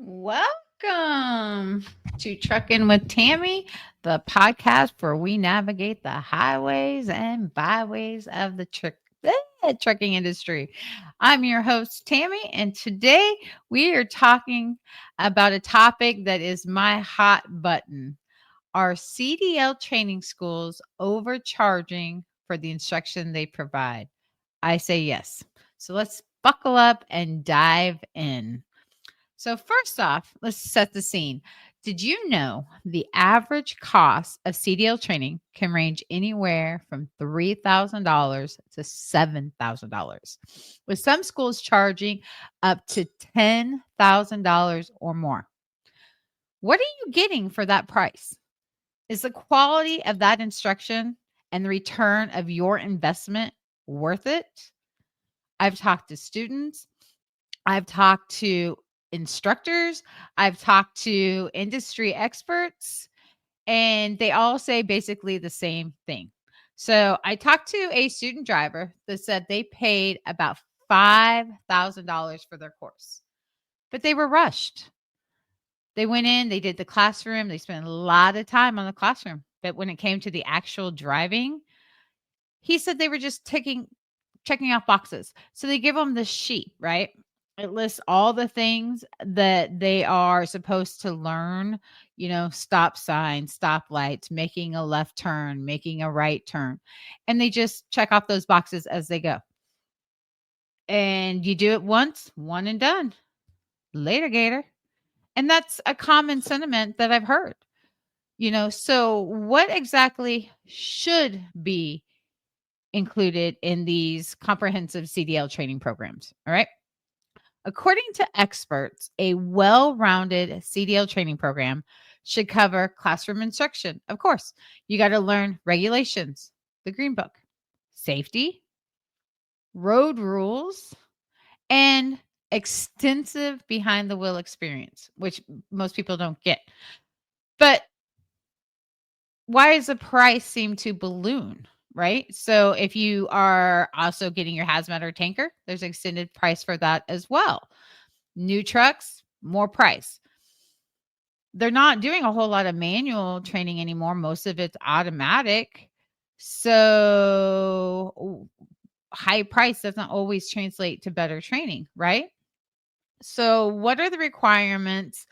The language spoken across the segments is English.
Welcome to Trucking with Tammy, the podcast where we navigate the highways and byways of the trucking industry. I'm your host, Tammy, and today we are talking about a topic that is my hot button. Are CDL training schools overcharging for the instruction they provide? I say yes. So let's buckle up and dive in. So, first off, let's set the scene. Did you know the average cost of CDL training can range anywhere from $3,000 to $7,000, with some schools charging up to $10,000 or more? What are you getting for that price? Is the quality of that instruction and the return of your investment worth it? I've talked to students, I've talked to instructors, I've talked to industry experts, and they all say basically the same thing. So I talked to a student driver that said they paid about $5,000 for their course, but they were rushed. They went in, they did the classroom, they spent a lot of time on the classroom. But when it came to the actual driving, he said they were just checking off boxes. So they give them this sheet, right? It lists all the things that they are supposed to learn, stop signs, stop lights, making a left turn, making a right turn. And they just check off those boxes as they go. And you do it once, one and done. Later, Gator. And that's a common sentiment that I've heard. So what exactly should be included in these comprehensive CDL training programs? All right. According to experts, a well rounded CDL training program should cover classroom instruction. Of course, you got to learn regulations, the Green Book, safety, road rules, and extensive behind the wheel experience, which most people don't get. But why does the price seem to balloon? Right. So if you are also getting your hazmat or tanker, there's extended price for that as well. New trucks, more price. They're not doing a whole lot of manual training anymore. Most of it's automatic. So high price doesn't always translate to better training, right? So what are the requirements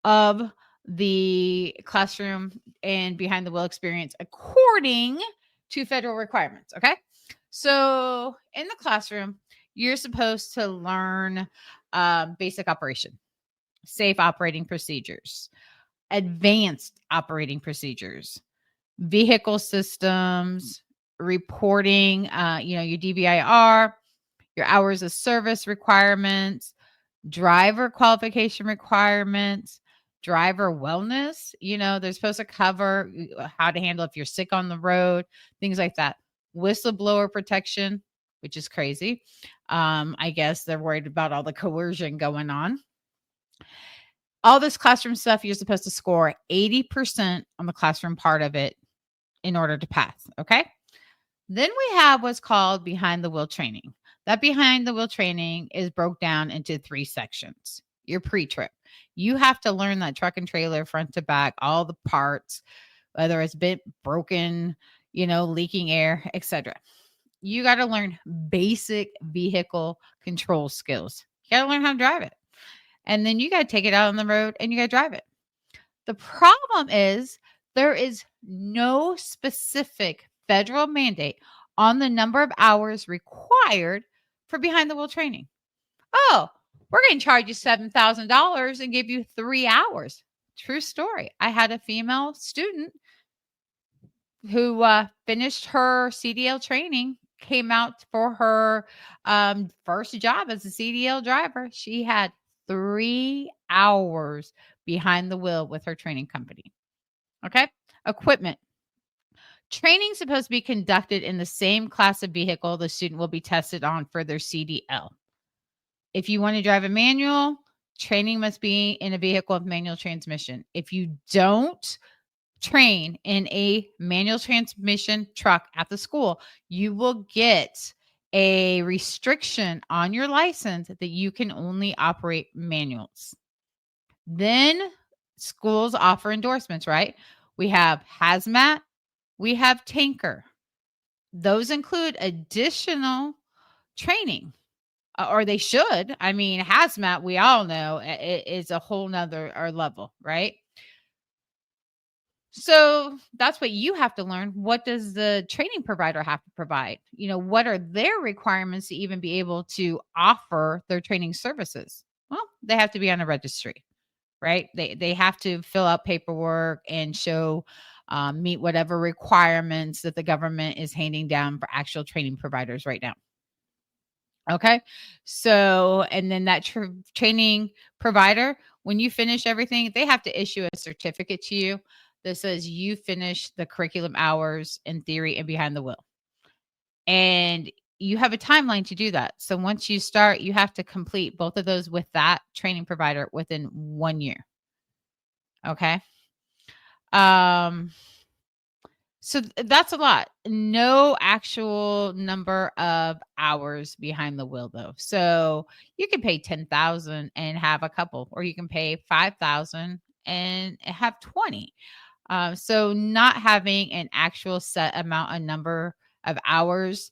of the classroom and behind the wheel experience according to federal requirements? Okay. So in the classroom, you're supposed to learn basic operation, safe operating procedures, advanced operating procedures, vehicle systems, reporting, your DVIR, your hours of service requirements, driver qualification requirements, driver wellness. They're supposed to cover how to handle if you're sick on the road, things like that. Whistleblower protection, which is crazy. I guess they're worried about all the coercion going on. All this classroom stuff, you're supposed to score 80% on the classroom part of it in order to pass. Okay. Then we have what's called behind the wheel training. That behind the wheel training is broke down into 3 sections. Your pre-trip. You have to learn that truck and trailer front to back, all the parts, whether it's bent, broken, leaking air, etc. You got to learn basic vehicle control skills. You got to learn how to drive it. And then you got to take it out on the road and you got to drive it. The problem is there is no specific federal mandate on the number of hours required for behind the wheel training. Oh, we're going to charge you $7,000 and give you 3 hours. True story. I had a female student who finished her CDL training, came out for her first job as a CDL driver. She had 3 hours behind the wheel with her training company. Okay. Equipment. Training is supposed to be conducted in the same class of vehicle the student will be tested on for their CDL. If you want to drive a manual, training must be in a vehicle with manual transmission. If you don't train in a manual transmission truck at the school, you will get a restriction on your license that you can only operate manuals. Then schools offer endorsements, right? We have hazmat, we have tanker. Those include additional training, or they should. I mean, hazmat, we all know, is a whole nother or level, right? So that's what you have to learn. What does the training provider have to provide? What are their requirements to even be able to offer their training services? Well, they have to be on a registry, right? They have to fill out paperwork and show meet whatever requirements that the government is handing down for actual training providers right now. Okay. So, and then that training provider, when you finish everything, they have to issue a certificate to you that says you finished the curriculum hours in theory and behind the wheel. And you have a timeline to do that. So once you start, you have to complete both of those with that training provider within 1 year. Okay. Um, So that's a lot. No actual number of hours behind the wheel though. So you can pay 10,000 and have a couple, or you can pay 5,000 and have 20. So not having an actual set amount, a number of hours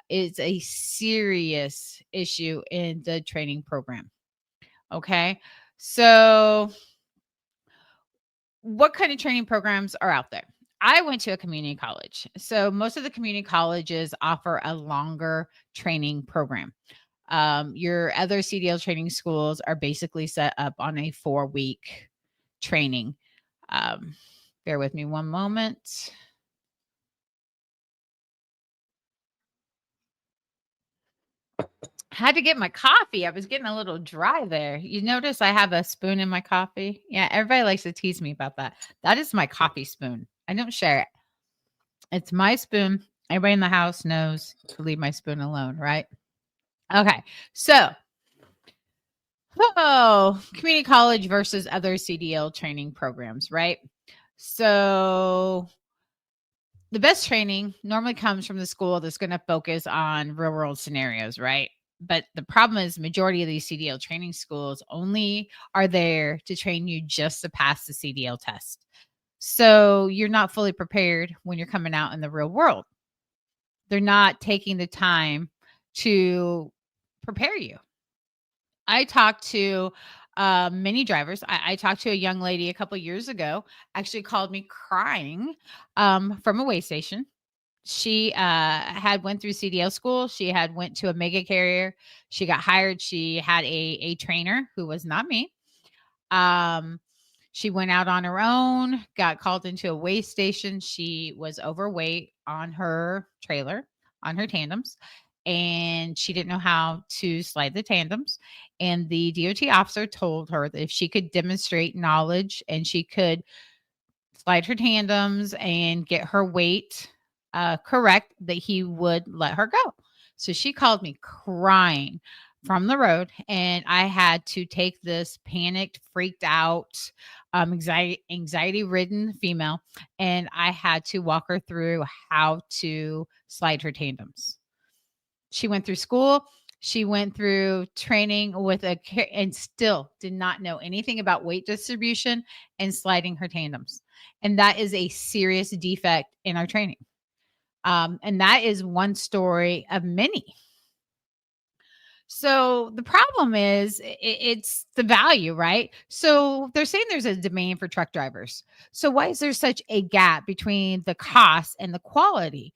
is a serious issue in the training program. Okay. So what kind of training programs are out there? I went to a community college. So most of the community colleges offer a longer training program. Your other CDL training schools are basically set up on a 4-week training. Um, bear with me one moment. Had to get my coffee. I was getting a little dry there. You notice I have a spoon in my coffee? Yeah, everybody likes to tease me about that. That is my coffee spoon. I don't share it. It's my spoon. Everybody in the house knows to leave my spoon alone, right? Okay. So, community college versus other CDL training programs, right? So, the best training normally comes from the school that's going to focus on real world scenarios, right? But the problem is majority of these CDL training schools only are there to train you just to pass the CDL test. So, you're not fully prepared when you're coming out in the real world. They're not taking the time to prepare you. I talked to many drivers. I talked to a young lady a couple years ago, actually called me crying from a way station. She had went through CDL school. She had went to a mega carrier. She got hired. She had a trainer who was not me. Um, she went out on her own, got called into a weigh station. She was overweight on her trailer, on her tandems, and she didn't know how to slide the tandems. And the DOT officer told her that if she could demonstrate knowledge and she could slide her tandems and get her weight correct, that he would let her go. So she called me crying from the road, and I had to take this panicked, freaked out, anxiety ridden female, and I had to walk her through how to slide her tandems. She went through school. She went through training with and still did not know anything about weight distribution and sliding her tandems. And that is a serious defect in our training. And that is one story of many. So the problem is it's the value, right? So they're saying there's a demand for truck drivers. So why is there such a gap between the cost and the quality?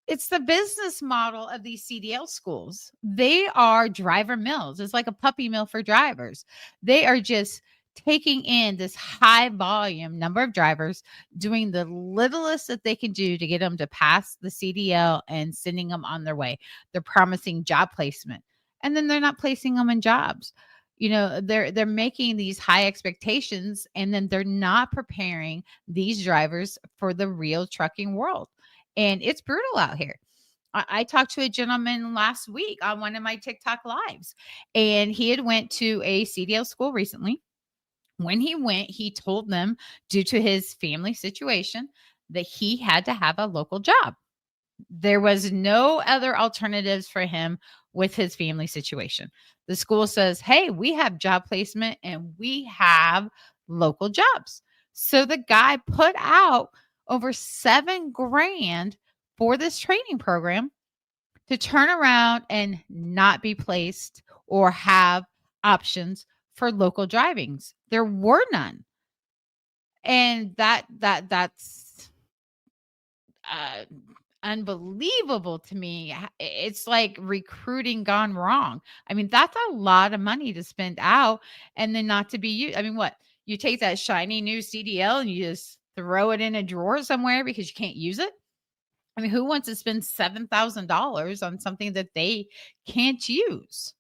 It's the business model of these CDL schools. They are driver mills. It's like a puppy mill for drivers. They are just taking in this high volume number of drivers, doing the littlest that they can do to get them to pass the CDL and sending them on their way. They're promising job placement, and then they're not placing them in jobs. They're making these high expectations, and then they're not preparing these drivers for the real trucking world. And it's brutal out here. I talked to a gentleman last week on one of my TikTok lives, and he had went to a CDL school recently. When he went, he told them, due to his family situation, that he had to have a local job. There was no other alternatives for him with his family situation. The school says, hey, we have job placement and we have local jobs. So the guy put out over 7 grand for this training program to turn around and not be placed or have options for local drivings. There were none. And that's uh, unbelievable to me. It's like recruiting gone wrong. I mean, that's a lot of money to spend out and then not to be used. I mean, what? You take that shiny new CDL and you just throw it in a drawer somewhere because you can't use it? I mean, who wants to spend $7,000 on something that they can't use?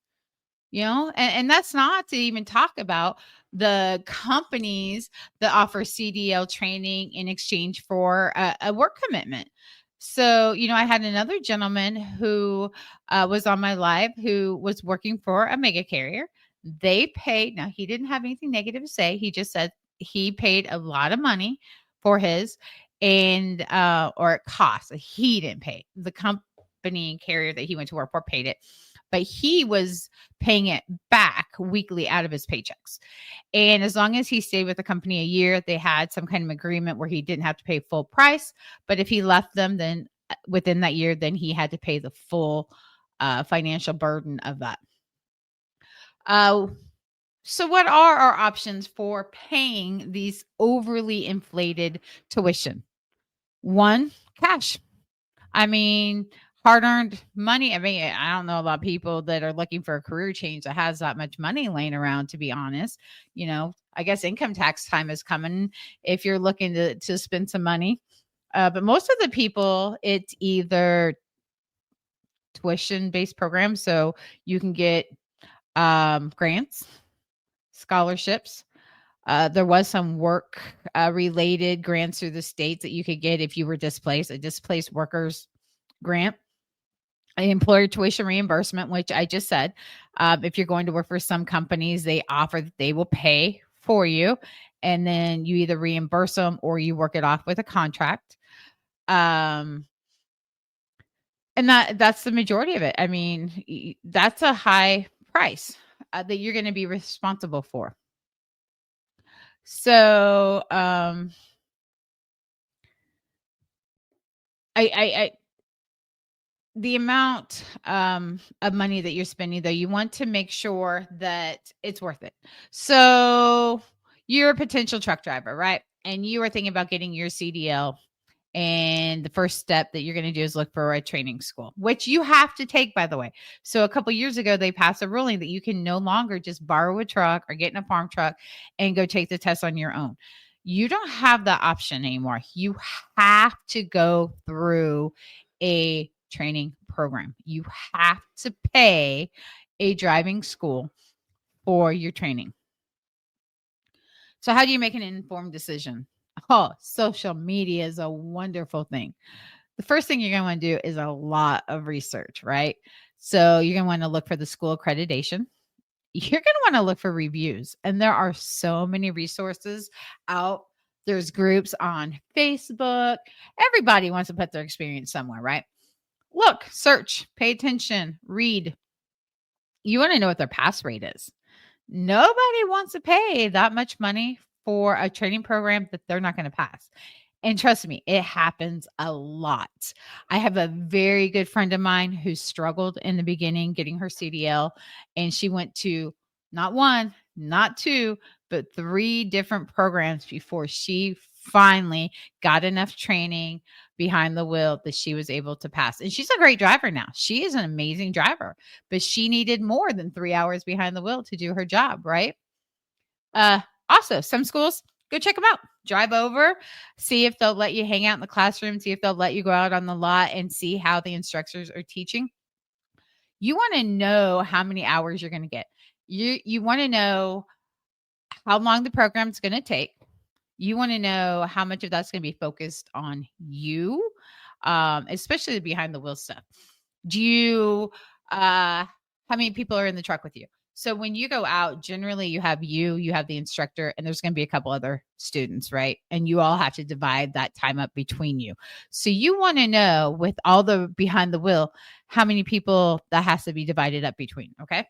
And that's not to even talk about the companies that offer CDL training in exchange for a work commitment. So, I had another gentleman who was on my live who was working for a mega carrier. They paid, now he didn't have anything negative to say. He just said he paid a lot of money for his and or it cost. He didn't pay. The company and carrier that he went to work for paid it, but he was paying it back weekly out of his paychecks. And as long as he stayed with the company a year, they had some kind of agreement where he didn't have to pay full price. But if he left them, then within that year, then he had to pay the full financial burden of that. So what are our options for paying these overly inflated tuition? One, cash. I mean, hard-earned money. I mean, I don't know a lot of people that are looking for a career change that has that much money laying around, to be honest. I guess income tax time is coming if you're looking to spend some money. But most of the people, it's either tuition-based programs, so you can get grants, scholarships. There was some work related grants through the states that you could get if you were displaced, a displaced workers grant, an employer tuition reimbursement, which I just said. If you're going to work for some companies, they offer that they will pay for you, and then you either reimburse them or you work it off with a contract. And that's the majority of it. I mean, that's a high price that you're going to be responsible for. So, I the amount of money that you're spending, though, you want to make sure that it's worth it. So you're a potential truck driver, right? And you are thinking about getting your CDL. And the first step that you're going to do is look for a training school, which you have to take, by the way. So a couple years ago, they passed a ruling that you can no longer just borrow a truck or get in a farm truck and go take the test on your own. You don't have that option anymore. You have to go through a training program. You have to pay a driving school for your training. So how do you make an informed decision? Oh, social media is a wonderful thing. The first thing you're going to want to do is a lot of research, right? So you're going to want to look for the school accreditation. You're going to want to look for reviews. And there are so many resources out. There's groups on Facebook. Everybody wants to put their experience somewhere, right? Look, search, pay attention, read. You want to know what their pass rate is. Nobody wants to pay that much money for a training program that they're not going to pass. And trust me, it happens a lot. I have a very good friend of mine who struggled in the beginning getting her CDL, and she went to not one, not two, but 3 different programs before she finally got enough training behind the wheel that she was able to pass. And she's a great driver now. She is an amazing driver, but she needed more than 3 hours behind the wheel to do her job, right? Also, some schools, go check them out. Drive over, see if they'll let you hang out in the classroom, see if they'll let you go out on the lot and see how the instructors are teaching. You want to know how many hours you're going to get. You want to know how long the program's going to take. You want to know how much of that's going to be focused on you, especially the behind the wheel stuff. Do you, how many people are in the truck with you? So when you go out, generally you have the instructor, and there's going to be a couple other students, right? And you all have to divide that time up between you. So you want to know, with all the behind the wheel, how many people that has to be divided up between. Okay.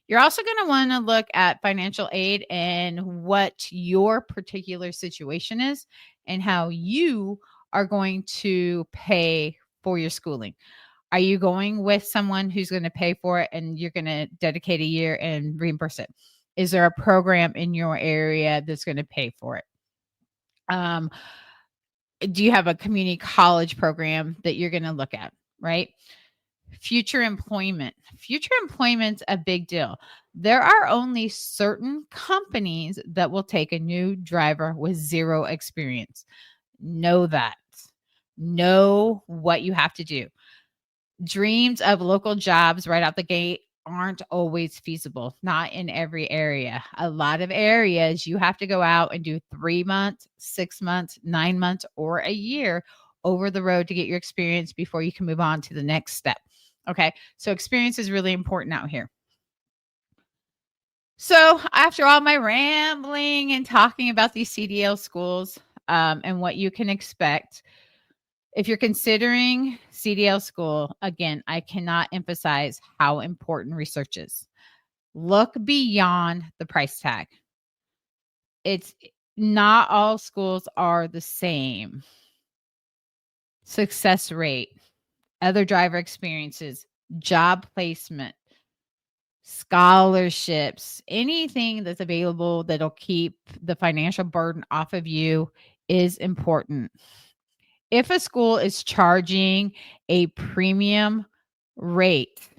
You're also going to want to look at financial aid and what your particular situation is and how you are going to pay for your schooling. Are you going with someone who's going to pay for it and you're going to dedicate a year and reimburse it? Is there a program in your area that's going to pay for it? Um, do you have a community college program that you're going to look at, right? Future employment. Future employment's a big deal. There are only certain companies that will take a new driver with zero experience. Know that. Know what you have to do. Dreams of local jobs right out the gate aren't always feasible, not in every area. A lot of areas you have to go out and do 3 months, 6 months, 9 months, or a year over the road to get your experience before you can move on to the next step. Okay. So experience is really important out here. So after all my rambling and talking about these CDL schools and what you can expect, if you're considering CDL school, again, I cannot emphasize how important research is. Look beyond the price tag. It's not all schools are the same. Success rate, other driver experiences, job placement, scholarships, anything that's available that'll keep the financial burden off of you is important. If a school is charging a premium rate,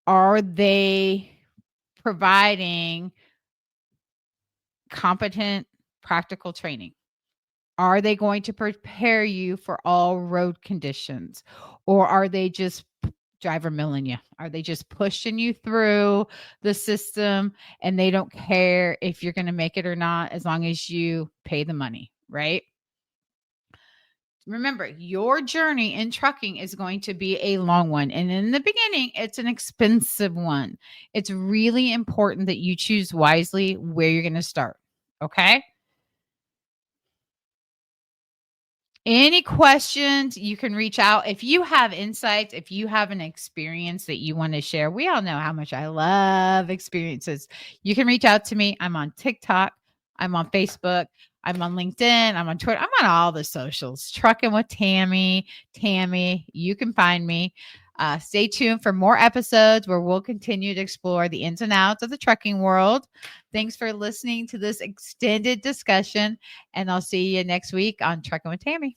are they providing competent practical training? Are they going to prepare you for all road conditions? Or are they just driver milling you? Are they just pushing you through the system and they don't care if you're going to make it or not as long as you pay the money, right? Remember, your journey in trucking is going to be a long one. And in the beginning, it's an expensive one. It's really important that you choose wisely where you're going to start. Okay. Any questions, you can reach out. If you have insights, if you have an experience that you want to share, we all know how much I love experiences. You can reach out to me. I'm on TikTok. I'm on Facebook. I'm on LinkedIn. I'm on Twitter. I'm on all the socials. Trucking with Tammy. Tammy, you can find me. Stay tuned for more episodes where we'll continue to explore the ins and outs of the trucking world. Thanks for listening to this extended discussion, and I'll see you next week on Trucking with Tammy.